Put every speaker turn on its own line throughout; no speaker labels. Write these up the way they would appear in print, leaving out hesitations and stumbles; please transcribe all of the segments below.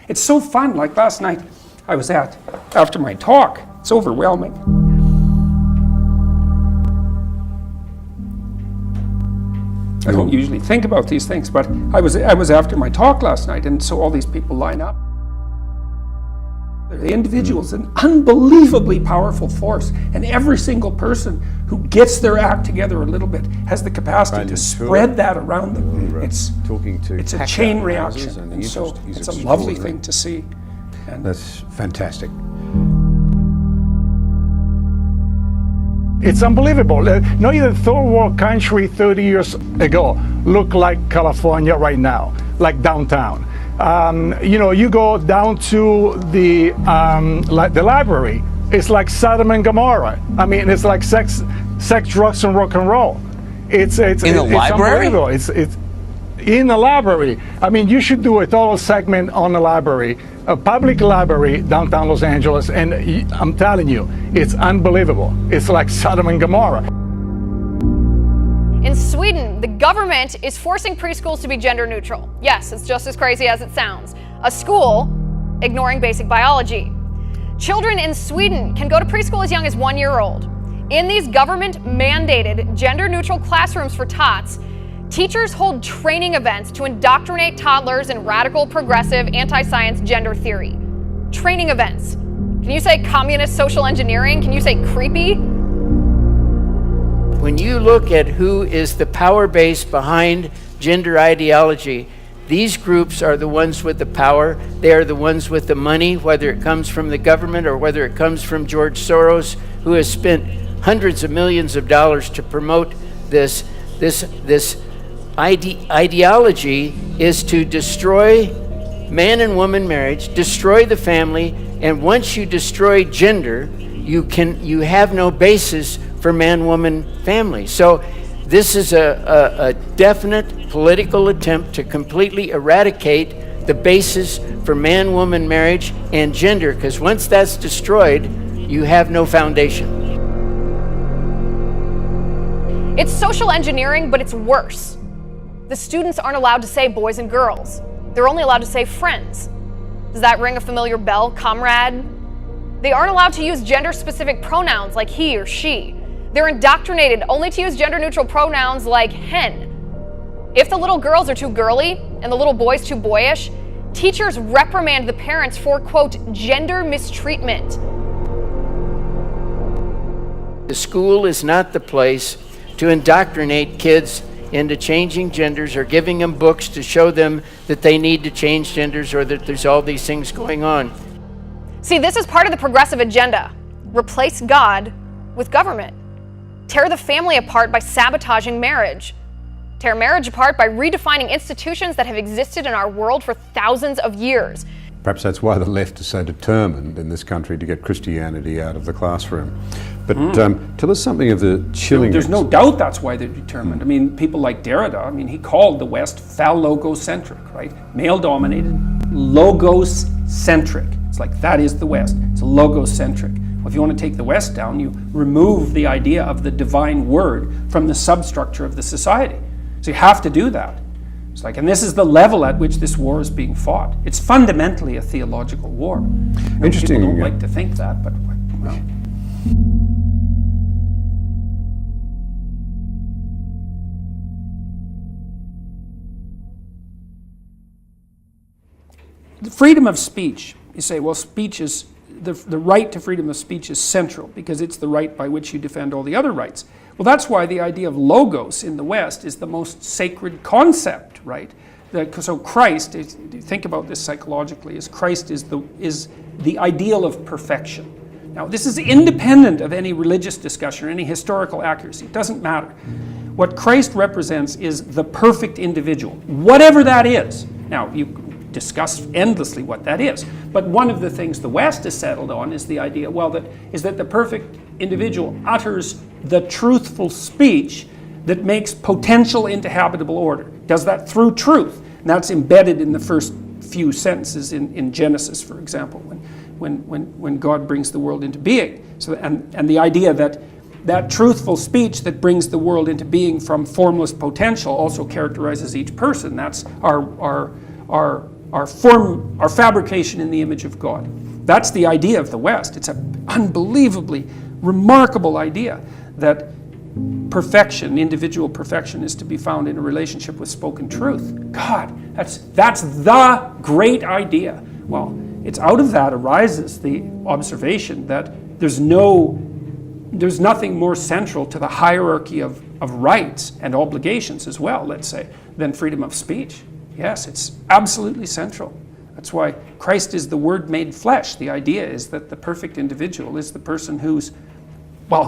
It's so fun. Like last night, I was after my talk, it's overwhelming. I don't usually think about these things, but I was after my talk last night, and so all these people line up. The individual is an unbelievably powerful force, and every single person who gets their act together a little bit has the capacity to spread that around them. It's a chain reaction, and so it's a lovely thing to see. And
that's fantastic.
It's unbelievable. Not even third world country 30 years ago looked like California right now, like downtown. You go down to the library. It's like Sodom and Gomorrah. I mean, it's like sex, drugs, and rock and roll. It's
library?
Unbelievable. It's in the library. I mean, you should do a total segment on the library, a public library downtown Los Angeles, and I'm telling you, it's unbelievable. It's like Sodom and Gomorrah.
In Sweden, the government is forcing preschools to be gender neutral. Yes, it's just as crazy as it sounds. A school ignoring basic biology. Children in Sweden can go to preschool as young as 1 year old. In these government-mandated gender-neutral classrooms for tots, teachers hold training events to indoctrinate toddlers in radical, progressive, anti-science gender theory. Training events. Can you say communist social engineering? Can you say creepy?
When you look at who is the power base behind gender ideology, these groups are the ones with the power. They are the ones with the money, whether it comes from the government or whether it comes from George Soros, who has spent hundreds of millions of dollars to promote this ideology is to destroy man and woman marriage, destroy the family, and once you destroy gender, you have no basis for man-woman family. So this is a definite political attempt to completely eradicate the basis for man-woman marriage and gender, because once that's destroyed, you have no foundation.
It's social engineering, but it's worse. The students aren't allowed to say boys and girls. They're only allowed to say friends. Does that ring a familiar bell, comrade? They aren't allowed to use gender-specific pronouns like he or she. They're indoctrinated only to use gender-neutral pronouns like hen. If the little girls are too girly and the little boys too boyish, teachers reprimand the parents for, quote, gender mistreatment.
The school is not the place to indoctrinate kids into changing genders or giving them books to show them that they need to change genders or that there's all these things going on.
See, this is part of the progressive agenda. Replace God with government. Tear the family apart by sabotaging marriage. Tear marriage apart by redefining institutions that have existed in our world for thousands of years.
Perhaps that's why the left is so determined in this country to get Christianity out of the classroom. But tell us something of the chilling...
There's no doubt that's why they're determined. I mean, people like Derrida, I mean, he called the West phallogocentric, right? Male-dominated, logos-centric. It's like, that is the West. It's logocentric. Well, if you want to take the West down, you remove the idea of the divine word from the substructure of the society. So you have to do that. It's like, and this is the level at which this war is being fought. It's fundamentally a theological war.
Interesting.
People don't like to think that, but well. The freedom of speech. You say, well, speech is the right to freedom of speech is central because it's the right by which you defend all the other rights. Well, that's why the idea of logos in the West is the most sacred concept, right? So Christ, if you think about this psychologically, Christ is the ideal of perfection. Now, this is independent of any religious discussion or any historical accuracy. It doesn't matter. What Christ represents is the perfect individual, whatever that is. Now, you discuss endlessly what that is. But one of the things the West has settled on is the idea, well, that the perfect individual utters the truthful speech that makes potential into habitable order. Does that through truth. And that's embedded in the first few sentences in Genesis, for example, when God brings the world into being. So, and the idea that truthful speech that brings the world into being from formless potential also characterizes each person. That's our our fabrication in the image of God. That's the idea of the West. It's an unbelievably remarkable idea that perfection, individual perfection, is to be found in a relationship with spoken truth. God, that's the great idea. Well, it's out of that arises the observation that there's nothing more central to the hierarchy of rights and obligations as well, let's say, than freedom of speech. Yes, it's absolutely central. That's why Christ is the Word made flesh. The idea is that the perfect individual is the person who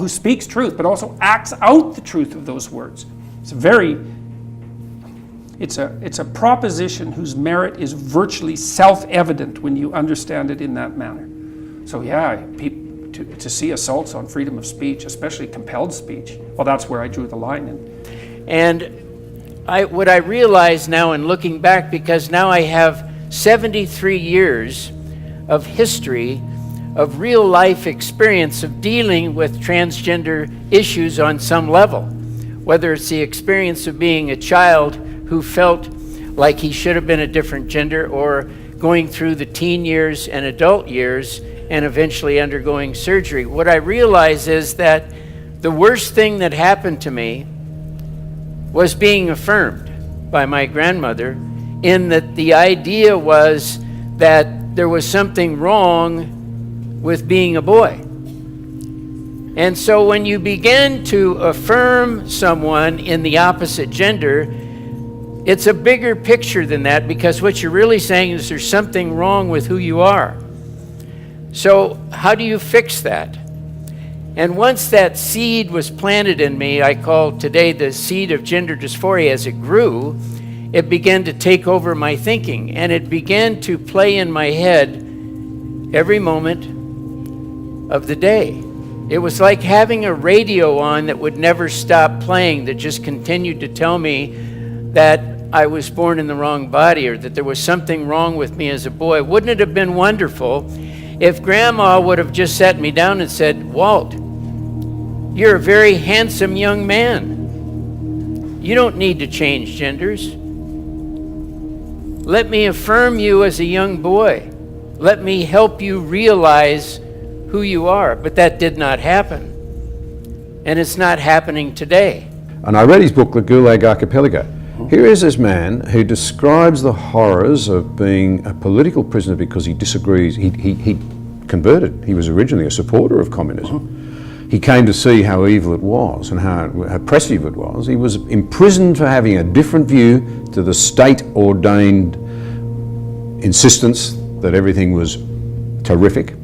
speaks truth, but also acts out the truth of those words. It's a proposition whose merit is virtually self-evident when you understand it in that manner. So yeah, to see assaults on freedom of speech, especially compelled speech, well, that's where I drew the line.
And what I realize now in looking back, because now I have 73 years of history of real life experience of dealing with transgender issues on some level, whether it's the experience of being a child who felt like he should have been a different gender, or going through the teen years and adult years and eventually undergoing surgery. What I realize is that the worst thing that happened to me was being affirmed by my grandmother, in that the idea was that there was something wrong with being a boy. And so when you begin to affirm someone in the opposite gender, it's a bigger picture than that, because what you're really saying is there's something wrong with who you are. So how do you fix that? And once that seed was planted in me, I call today the seed of gender dysphoria, as it grew, it began to take over my thinking, and it began to play in my head every moment of the day. It was like having a radio on that would never stop playing, that just continued to tell me that I was born in the wrong body, or that there was something wrong with me as a boy. Wouldn't it have been wonderful if Grandma would have just sat me down and said, "Walt, you're a very handsome young man. You don't need to change genders. Let me affirm you as a young boy. Let me help you realize who you are." But that did not happen. And it's not happening today.
And I read his book, The Gulag Archipelago. Here is this man who describes the horrors of being a political prisoner because he disagrees. He converted. He was originally a supporter of communism. He came to see how evil it was and how oppressive it was. He was imprisoned for having a different view to the state-ordained insistence that everything was terrific.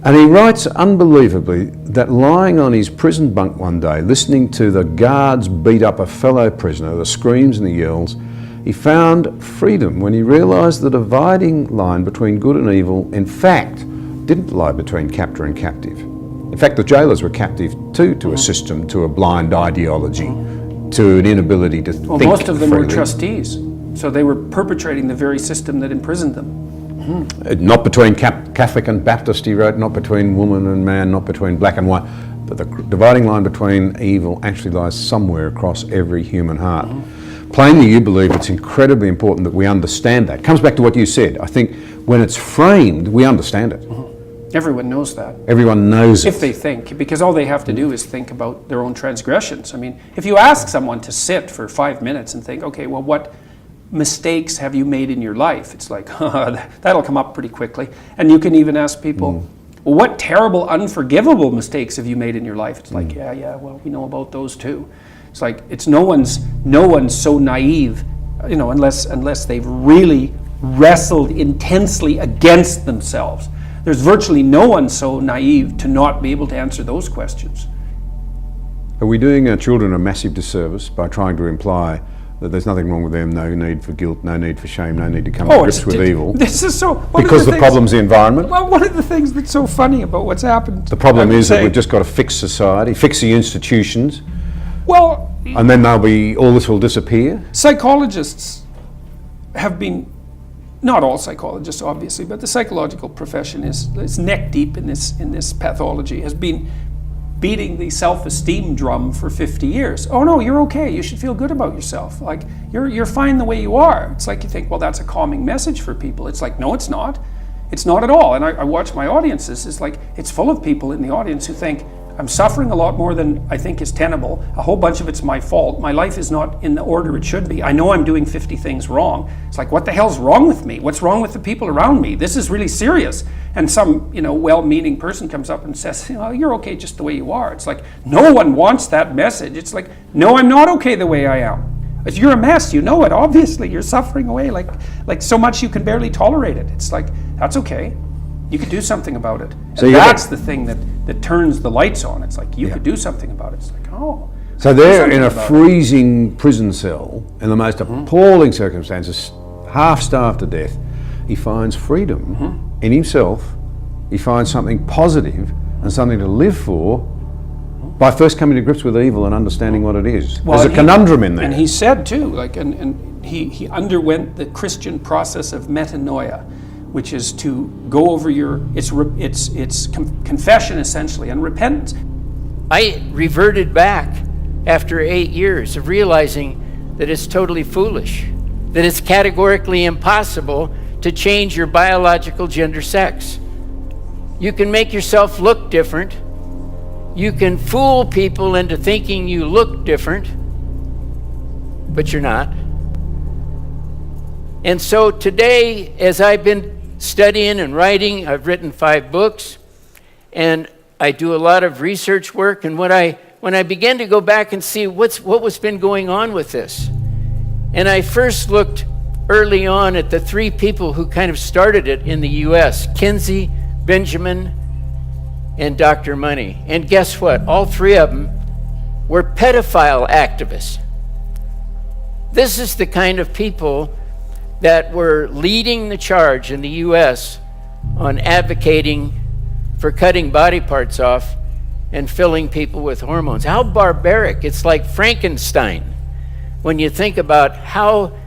And he writes unbelievably that lying on his prison bunk one day, listening to the guards beat up a fellow prisoner, the screams and the yells, he found freedom when he realised the dividing line between good and evil, in fact, didn't lie between captor and captive. In fact, the jailers were captive too, to a system, to a blind ideology, to an inability to think freely.
Most of them were trustees, so they were perpetrating the very system that imprisoned them.
Not between Catholic and Baptist, he wrote, not between woman and man, not between black and white, but the dividing line between evil actually lies somewhere across every human heart. Plainly, you believe it's incredibly important that we understand that. It comes back to what you said. I think when it's framed, we understand it.
Everyone knows that.
Everyone knows it.
If they think, because all they have to do is think about their own transgressions. I mean, if you ask someone to sit for 5 minutes and think, okay, well, what mistakes have you made in your life? It's like, that'll come up pretty quickly. And you can even ask people, well, what terrible, unforgivable mistakes have you made in your life? It's like, yeah, well, we know about those too. It's like, it's no one's so naive, unless they've really wrestled intensely against themselves. There's virtually no one so naive to not be able to answer those questions.
Are we doing our children a massive disservice by trying to imply that there's nothing wrong with them, no need for guilt, no need for shame, no need to come to grips with evil?
This is so...
Because the problem's the environment?
Well, one of the things that's so funny about what's happened...
The problem is that we've just got to fix society, fix the institutions,
well,
and then all this will disappear?
Psychologists have been... Not all psychologists, obviously, but the psychological profession is neck deep in this pathology, has been beating the self-esteem drum for 50 years. Oh no, you're okay. You should feel good about yourself. Like, you're fine the way you are. It's like you think, well, that's a calming message for people. It's like, no, it's not. It's not at all. And I watch my audiences. It's like, it's full of people in the audience who think, I'm suffering a lot more than I think is tenable. A whole bunch of it's my fault. My life is not in the order it should be. I know I'm doing 50 things wrong. It's like, what the hell's wrong with me? What's wrong with the people around me? This is really serious. And some, well-meaning person comes up and says, you're okay just the way you are. It's like, no one wants that message. It's like, no, I'm not okay the way I am. If you're a mess, you know it. Obviously, you're suffering away like so much you can barely tolerate it. It's like, that's okay. You could do something about it.
So
And that's the thing that turns the lights on. It's like, you could do something about it. It's like, oh.
So they're
something
in a
about it.
freezing prison cell in the most appalling circumstances, half-starved to death. He finds freedom in himself. He finds something positive and something to live for by first coming to grips with evil and understanding what it is. There's a conundrum in there.
And he said too, and he underwent the Christian process of metanoia, which is to go over it's confession essentially and repentance.
I reverted back after 8 years of realizing that it's totally foolish, that it's categorically impossible to change your biological gender sex. You can make yourself look different. You can fool people into thinking you look different, but you're not. And so today, as I've been studying and writing, I've written 5 books, and I do a lot of research work. And when I began to go back and see what was been going on with this, and I first looked early on at the 3 people who kind of started it in the U.S., Kinsey, Benjamin, and Dr. Money. And guess what? All 3 of them were pedophile activists. This is the kind of people that were leading the charge in the U.S. on advocating for cutting body parts off and filling people with hormones. How barbaric. It's like Frankenstein when you think about how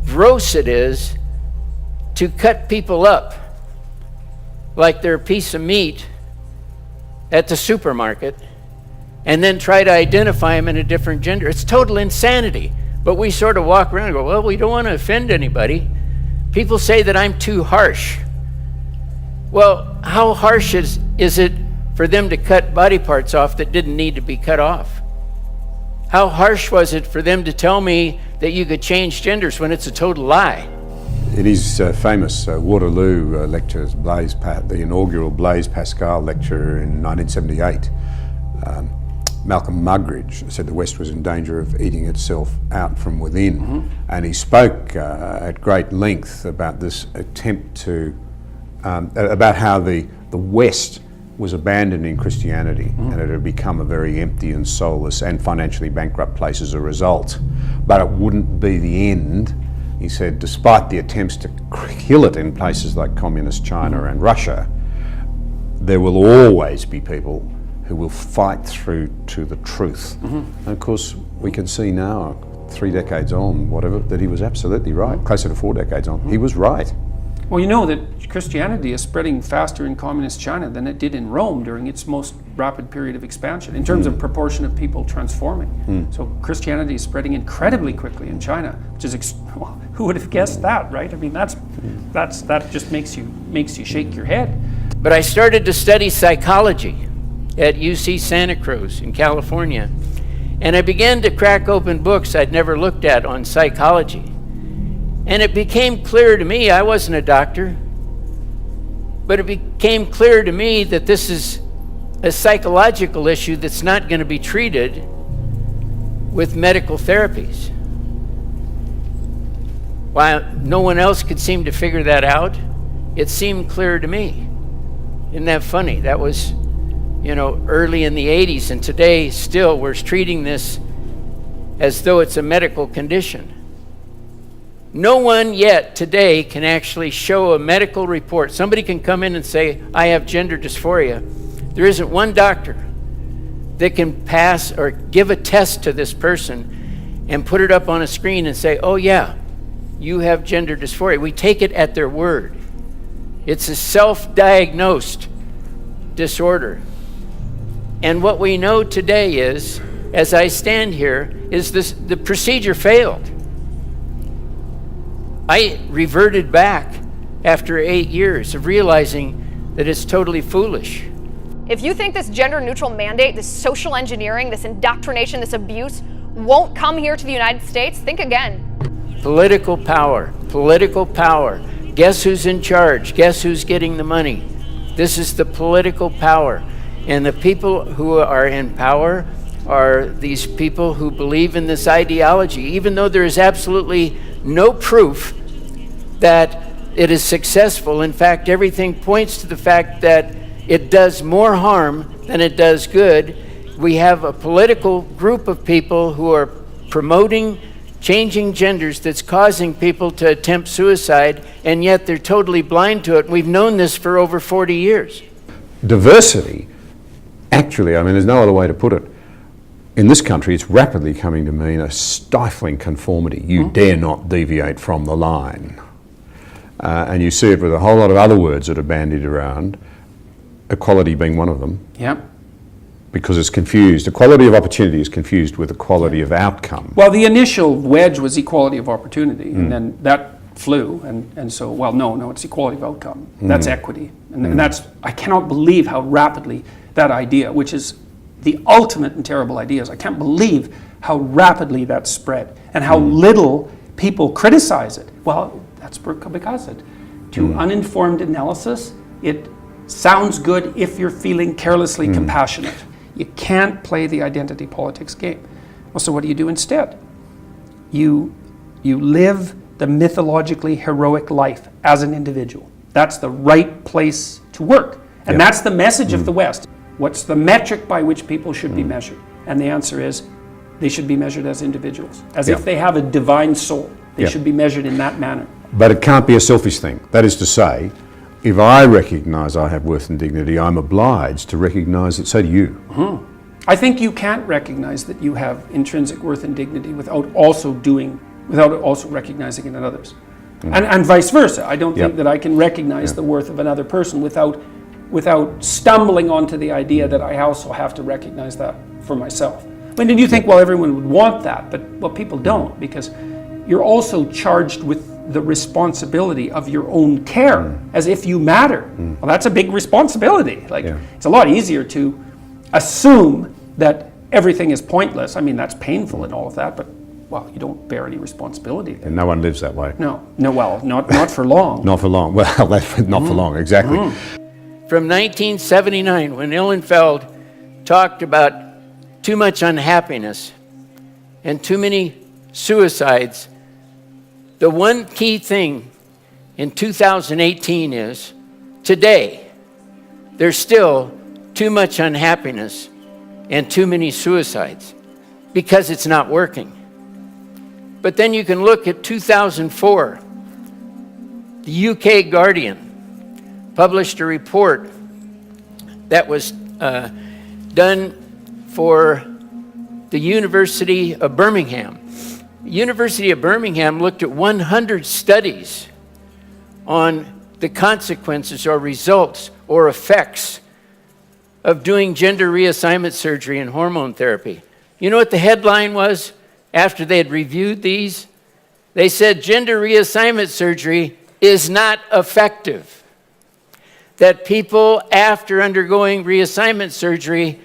gross it is to cut people up like they're a piece of meat at the supermarket and then try to identify them in a different gender. It's total insanity. But we sort of walk around and go, well, we don't want to offend anybody. People say that I'm too harsh. Well, how harsh is it for them to cut body parts off that didn't need to be cut off? How harsh was it for them to tell me that you could change genders when it's a total lie?
It is famous Waterloo lectures, the inaugural Blaise Pascal lecture in 1978. Malcolm Muggeridge said the West was in danger of eating itself out from within. And he spoke at great length about this attempt to, about how the West was abandoning Christianity and it had become a very empty and soulless and financially bankrupt place as a result. But it wouldn't be the end. He said, despite the attempts to kill it in places like communist China and Russia, there will always be people who will fight through to the truth. And of course, we can see now, 3 decades on, whatever, that he was absolutely right. Closer to 4 decades on, he was right.
Well, you know that Christianity is spreading faster in communist China than it did in Rome during its most rapid period of expansion in terms of proportion of people transforming. So Christianity is spreading incredibly quickly in China, which is well, who would have guessed that, right? I mean, that just makes you shake your head.
But I started to study psychology at UC Santa Cruz in California, and I began to crack open books I'd never looked at on psychology. And it became clear to me, I wasn't a doctor, but it became clear to me that this is a psychological issue that's not going to be treated with medical therapies. While no one else could seem to figure that out, it seemed clear to me. Isn't that funny? That was, early in the 80s, and today still we're treating this as though it's a medical condition. No one yet today can actually show a medical report. Somebody can come in and say, I have gender dysphoria. There isn't one doctor that can pass or give a test to this person and put it up on a screen and say, oh yeah, you have gender dysphoria. We take it at their word. It's a self-diagnosed disorder. And what we know today is, as I stand here, is the procedure failed. I reverted back after 8 years of realizing that it's totally foolish.
If you think this gender-neutral mandate, this social engineering, this indoctrination, this abuse won't come here to the United States, think again.
Political power, political power. Guess who's in charge? Guess who's getting the money? This is the political power. And the people who are in power are these people who believe in this ideology, even though there is absolutely no proof that it is successful. In fact, everything points to the fact that it does more harm than it does good. We have a political group of people who are promoting changing genders that's causing people to attempt suicide, and yet they're totally blind to it. We've known this for over 40 years.
Diversity, actually, I mean, there's no other way to put it. In this country, it's rapidly coming to mean a stifling conformity. You dare not deviate from the line. And you see it with a whole lot of other words that are bandied around, equality being one of them.
Yep.
Because it's confused. Equality of opportunity is confused with equality of outcome.
Well, the initial wedge was equality of opportunity, and then that flew, and so, well, no, it's equality of outcome. That's equity. And that's, I cannot believe how rapidly that idea, which is the ultimate and terrible ideas, I can't believe how rapidly that spread, and how little people criticize it. Well, that's because to uninformed analysis, it sounds good if you're feeling carelessly compassionate. You can't play the identity politics game. Well, so what do you do instead? You live the mythologically heroic life as an individual. That's the right place to work. And that's the message of the West. What's the metric by which people should be measured? And the answer is they should be measured as individuals, as if they have a divine soul. They should be measured in that manner.
But it can't be a selfish thing. That is to say, if I recognise I have worth and dignity, I'm obliged to recognise that so do you.
I think you can't recognize that you have intrinsic worth and dignity without also recognizing it in others. And vice versa. I don't think that I can recognize the worth of another person without stumbling onto the idea that I also have to recognize that for myself. When did you think, well, everyone would want that, but well, people don't, because you're also charged with the responsibility of your own care, as if you matter. Well, that's a big responsibility. It's a lot easier to assume that everything is pointless. I mean, that's painful and all of that, but well, you don't bear any responsibility then.
And no one lives that way.
No, well, not for long.
Not for long. Well, not for long, exactly.
From 1979, when Ihlenfeld talked about too much unhappiness and too many suicides, the one key thing in 2018 is, today, there's still too much unhappiness and too many suicides because it's not working. But then you can look at 2004. The UK Guardian published a report that was done for the University of Birmingham. The University of Birmingham looked at 100 studies on the consequences or results or effects of doing gender reassignment surgery and hormone therapy. You know what the headline was after they had reviewed these? They said gender reassignment surgery is not effective. That people after undergoing reassignment surgery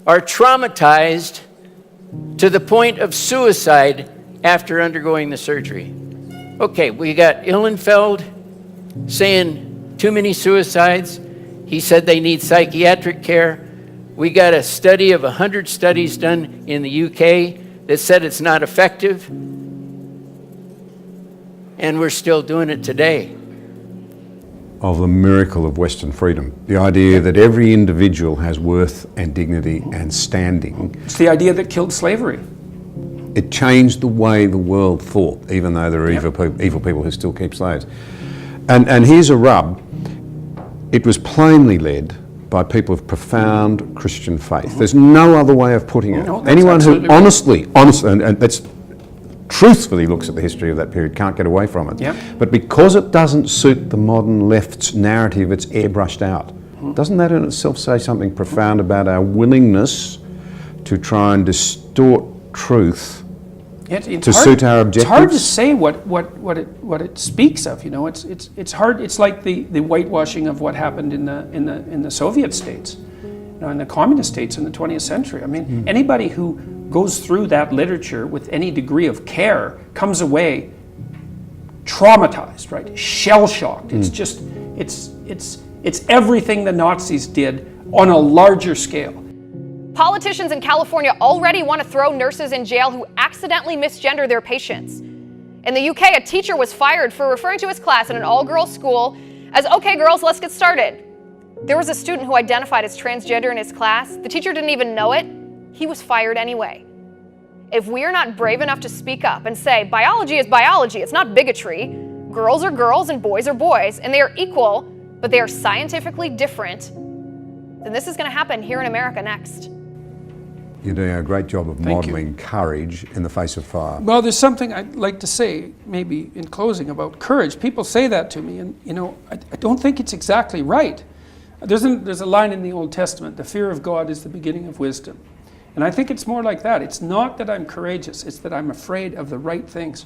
are traumatized to the point of suicide after undergoing the surgery. Okay, we got Ihlenfeld saying too many suicides. He said they need psychiatric care. We got a study of 100 studies done in the UK that said it's not effective. And we're still doing it today.
Of the miracle of Western freedom. The idea that every individual has worth and dignity and standing.
It's the idea that killed slavery.
It changed the way the world thought, even though there are evil people who still keep slaves. And here's a rub. It was plainly led by people of profound Christian faith. There's no other way of putting it.
No, that's
Anyone who
absolutely
honestly, and that's truthfully looks at the history of that period can't get away from it.
Yeah.
But because it doesn't suit the modern left's narrative, it's airbrushed out. Doesn't that in itself say something profound about our willingness to try and distort truth
It's
to suit our
It's hard to
objectives?
say what it speaks of. You know, it's hard. It's like the whitewashing of what happened in the Soviet states, you know, in the communist states in the 20th century. I mean, anybody who goes through that literature with any degree of care comes away traumatized, right? Shell-shocked. It's just it's everything the Nazis did on a larger scale.
Politicians in California already want to throw nurses in jail who accidentally misgender their patients. In the UK, a teacher was fired for referring to his class in an all-girls school as, "Okay, girls, let's get started." There was a student who identified as transgender in his class. The teacher didn't even know it. He was fired anyway. If we are not brave enough to speak up and say, biology is biology, it's not bigotry, girls are girls and boys are boys, and they are equal, but they are scientifically different, then this is going to happen here in America next.
You're doing a great job of
Thank you.
modelling courage in the face of fire.
Well, there's something I'd like to say, maybe in closing, about courage. People say that to me, and you know, I don't think it's exactly right. There's a line in the Old Testament: "The fear of God is the beginning of wisdom," and I think it's more like that. It's not that I'm courageous; it's that I'm afraid of the right things.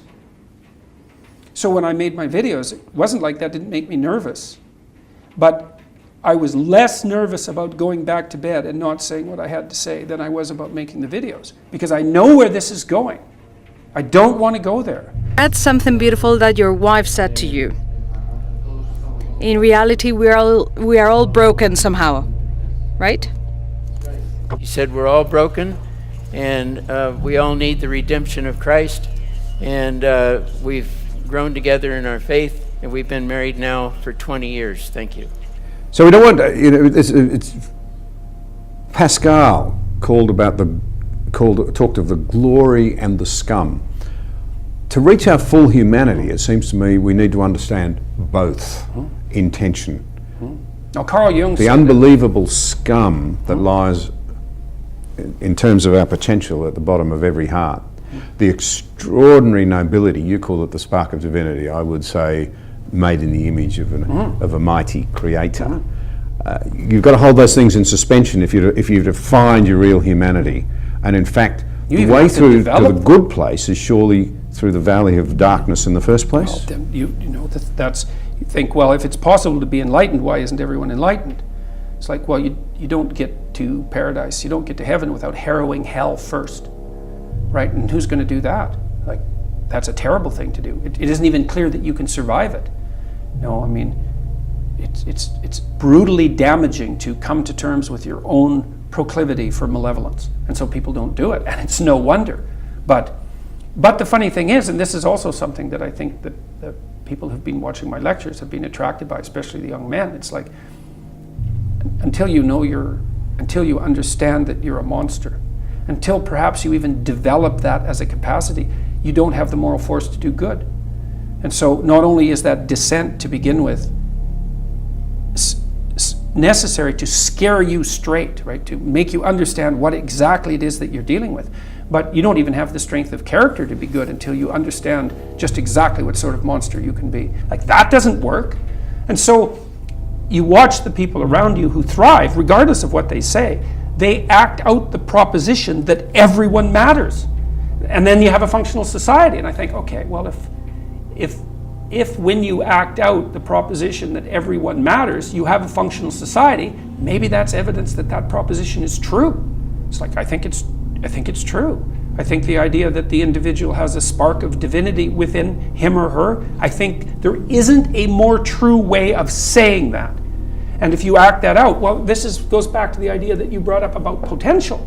So when I made my videos, it wasn't like that didn't make me nervous, but I was less nervous about going back to bed and not saying what I had to say than I was about making the videos, because I know where this is going. I don't want to go there.
That's something beautiful that your wife said to you. In reality, we are all broken somehow, right?
You said we're all broken, and we all need the redemption of Christ, and we've grown together in our faith, and we've been married now for 20 years. Thank you.
So we don't want to, you know, it's Pascal talked of the glory and the scum. To reach our full humanity, it seems to me we need to understand both in tension.
Now, Carl Jung
The
said
unbelievable scum that lies in terms of our potential at the bottom of every heart. The extraordinary nobility, you call it the spark of divinity, I would say made in the image of a mighty creator. You've got to hold those things in suspension if you to find your real humanity. And in fact,
You
the
even
way
have to
through to
develop
the good place is surely through the valley of darkness in the first place.
Well, then you know that's you think, well, if it's possible to be enlightened, why isn't everyone enlightened? It's like, well, you don't get to paradise, you don't get to heaven without harrowing hell first, right? And who's going to do that? Like, that's a terrible thing to do. It isn't even clear that you can survive it. No, I mean, it's brutally damaging to come to terms with your own proclivity for malevolence, and so people don't do it, and it's no wonder. But the funny thing is, and this is also something that I think that people who've been watching my lectures have been attracted by, especially the young men. It's like, until you understand that you're a monster, until perhaps you even develop that as a capacity, you don't have the moral force to do good. And so not only is that descent to begin with necessary to scare you straight, right, to make you understand what exactly it is that you're dealing with, but you don't even have the strength of character to be good until you understand just exactly what sort of monster you can be. Like, that doesn't work. And so you watch the people around you who thrive, regardless of what they say, they act out the proposition that everyone matters. And then you have a functional society. And I think, okay, well, if when you act out the proposition that everyone matters, you have a functional society, maybe that's evidence that that proposition is true. It's like, I think it's true. I think the idea that the individual has a spark of divinity within him or her, I think there isn't a more true way of saying that. And if you act that out, well, goes back to the idea that you brought up about potential,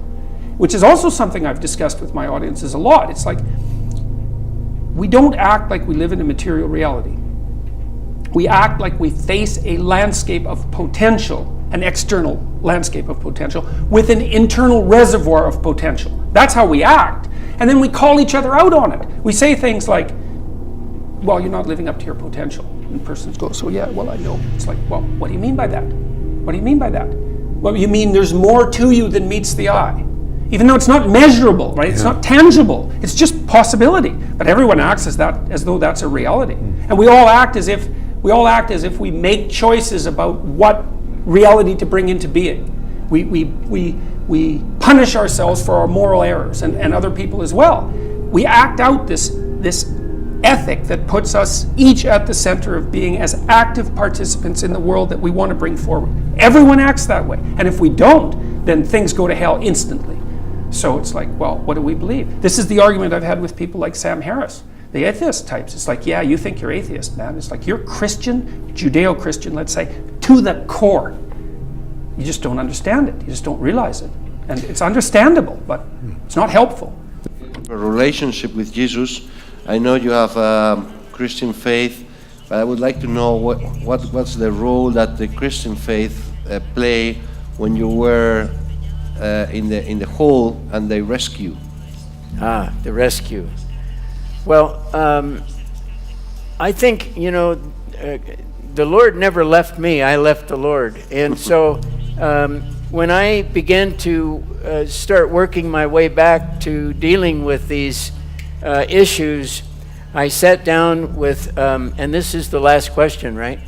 which is also something I've discussed with my audiences a lot. It's like, we don't act like we live in a material reality. We act like we face a landscape of potential, an external landscape of potential, with an internal reservoir of potential. That's how we act. And then we call each other out on it. We say things like, well, you're not living up to your potential. And the person goes, so yeah, well, I know. It's like, well, what do you mean by that? What do you mean by that? Well, you mean there's more to you than meets the eye. Even though it's not measurable, right? It's not tangible. It's just possibility. But everyone acts as though that's a reality. And we all act as if we make choices about what reality to bring into being. We punish ourselves for our moral errors and other people as well. We act out this ethic that puts us each at the center of being as active participants in the world that we want to bring forward. Everyone acts that way. And if we don't, then things go to hell instantly. So it's like, well, what do we believe? This is the argument I've had with people like Sam Harris, the atheist types. It's like, yeah, you think you're atheist, man. It's like, you're Christian, Judeo-Christian, let's say, to the core. You just don't understand it. You just don't realize it. And it's understandable, but it's not helpful.
A relationship with Jesus. I know you have a Christian faith, but I would like to know what's the role that the Christian faith play when you were in the hole and they rescue.
The rescue. Well, I think, the Lord never left me, I left the Lord. And so when I began to start working my way back to dealing with these issues, I sat down with, and this is the last question, right?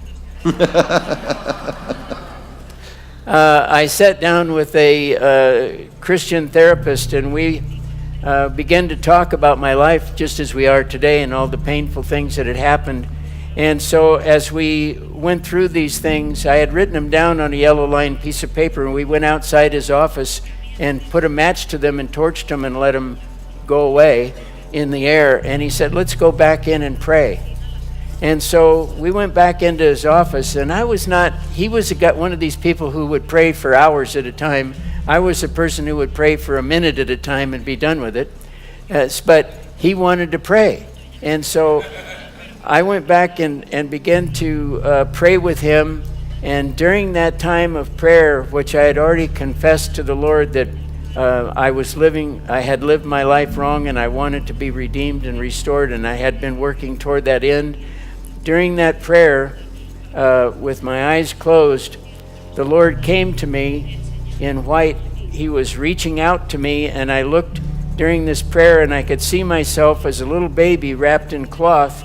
I sat down with a Christian therapist, and we began to talk about my life just as we are today and all the painful things that had happened. And so as we went through these things, I had written them down on a yellow lined piece of paper, and we went outside his office and put a match to them and torched them and let them go away in the air. And he said, let's go back in and pray. And so we went back into his office, and he was one of these people who would pray for hours at a time. I was a person who would pray for a minute at a time and be done with it. But he wanted to pray. And so I went back and began to pray with him. And during that time of prayer, which I had already confessed to the Lord that I had lived my life wrong and I wanted to be redeemed and restored, and I had been working toward that end. During that prayer, with my eyes closed, the Lord came to me in white. He was reaching out to me, and I looked during this prayer, and I could see myself as a little baby wrapped in cloth,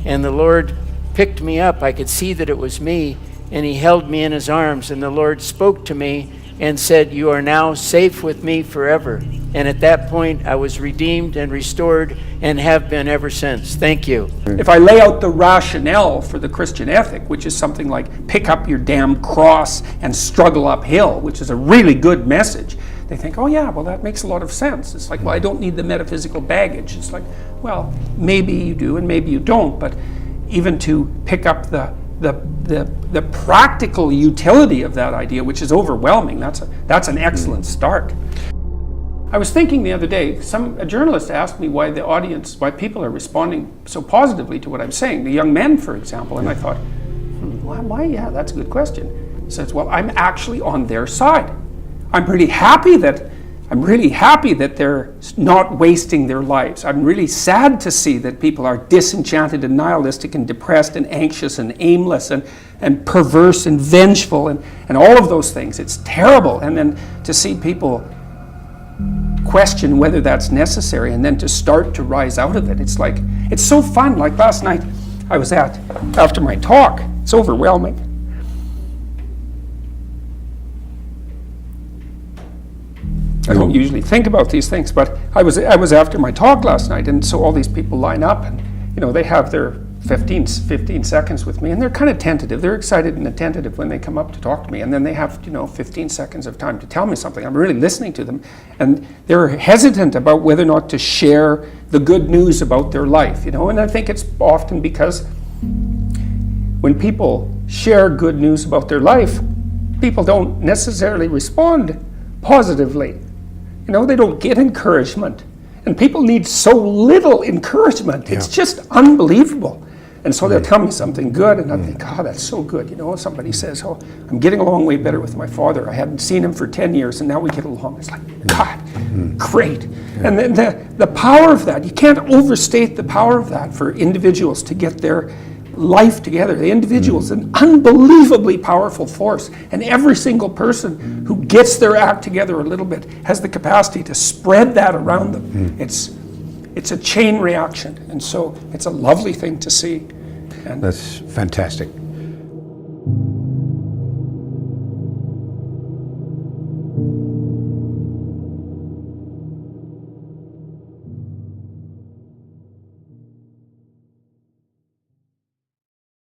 and the Lord picked me up. I could see that it was me, and he held me in his arms, and the Lord spoke to me and said, you are now safe with me forever. And at that point, I was redeemed and restored and have been ever since. Thank you.
If I lay out the rationale for the Christian ethic, which is something like pick up your damn cross and struggle uphill, which is a really good message, they think, oh yeah, well that makes a lot of sense. It's like, well, I don't need the metaphysical baggage. It's like, well, maybe you do and maybe you don't, but even to pick up the practical utility of that idea, which is overwhelming, that's an excellent start. I was thinking the other day, a journalist asked me why people are responding so positively to what I'm saying, the young men, for example, and I thought, why? Yeah, that's a good question. He says, well, I'm actually on their side. I'm really happy that they're not wasting their lives. I'm really sad to see that people are disenchanted and nihilistic and depressed and anxious and aimless and perverse and vengeful and all of those things. It's terrible. And then to see people question whether that's necessary and then to start to rise out of it. It's like, it's so fun. Like last night I was after my talk, it's overwhelming. I don't usually think about these things, but I was after my talk last night, and so all these people line up, and they have their 15 seconds with me, and they're kind of tentative. They're excited and attentive when they come up to talk to me, and then they have 15 seconds of time to tell me something. I'm really listening to them, and they're hesitant about whether or not to share the good news about their life. And I think it's often because when people share good news about their life, people don't necessarily respond positively. They don't get encouragement. And people need so little encouragement. It's just unbelievable. And so they'll tell me something good, and I think, oh, that's so good. Somebody says, oh, I'm getting along way better with my father. I hadn't seen him for 10 years, and now we get along. It's like, God, great. And then the power of that, you can't overstate the power of that for individuals to get their life together. The individual is an unbelievably powerful force, and every single person who gets their act together a little bit has the capacity to spread that around them. It's a chain reaction, and so it's a lovely thing to see.
That's fantastic.